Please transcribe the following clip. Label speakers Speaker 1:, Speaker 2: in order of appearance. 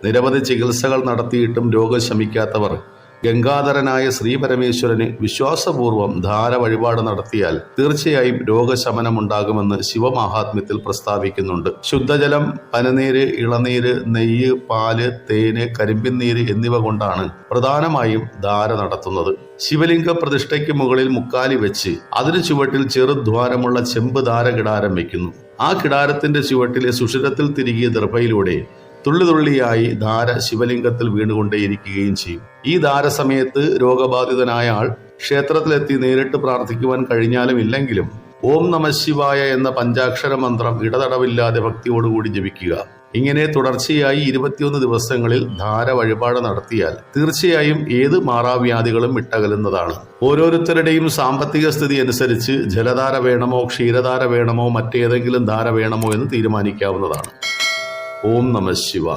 Speaker 1: നിരവധി ചികിത്സകൾ നടത്തിയിട്ടും രോഗം ശമിക്കാത്തവർ ഗംഗാധരനായ ശ്രീപരമേശ്വരന് വിശ്വാസപൂർവം ധാര വഴിപാട് നടത്തിയാൽ തീർച്ചയായും രോഗശമനമുണ്ടാകുമെന്ന് ശിവമാഹാത്മ്യത്തിൽ പ്രസ്താവിക്കുന്നുണ്ട്. ശുദ്ധജലം, പനനീര്, ഇളനീര്, നെയ്യ്, പാല്, തേന്, കരിമ്പിൻനീര് എന്നിവ കൊണ്ടാണ് പ്രധാനമായും ധാര നടത്തുന്നത്. ശിവലിംഗ പ്രതിഷ്ഠയ്ക്ക് മുകളിൽ മുക്കാലി വെച്ച് അതിനു ചുവട്ടിൽ ചെറുദ്വാരമുള്ള ചെമ്പ് ധാര കിടാരം വയ്ക്കുന്നു. ആ കിടാരത്തിന്റെ ചുവട്ടിലെ സുഷിരത്തിൽ തിരികിയ ദർഭയിലൂടെ തുള്ളിതുള്ളിയായി ധാര ശിവലിംഗത്തിൽ വീണുകൊണ്ടേയിരിക്കുകയും ചെയ്യും. ഈ ധാര സമയത്ത് രോഗബാധിതനായ ആൾ ക്ഷേത്രത്തിലെത്തി നേരിട്ട് പ്രാർത്ഥിക്കുവാൻ കഴിഞ്ഞാലും ഇല്ലെങ്കിലും ഓം നമഃശിവായ എന്ന പഞ്ചാക്ഷര മന്ത്രം ഇടതടവില്ലാതെ ഭക്തിയോടുകൂടി ജപിക്കുക. ഇങ്ങനെ തുടർച്ചയായി 21 ദിവസങ്ങളിൽ ധാര വഴിപാട് നടത്തിയാൽ തീർച്ചയായും ഏത് മാറാവ്യാധികളും വിട്ടകലുന്നതാണ്. ഓരോരുത്തരുടെയും സാമ്പത്തിക സ്ഥിതി അനുസരിച്ച് ജലധാര വേണമോ, ക്ഷീരധാര വേണമോ, മറ്റേതെങ്കിലും ധാര വേണമോ എന്ന് തീരുമാനിക്കാവുന്നതാണ്. ഓം നമഃശിവായ.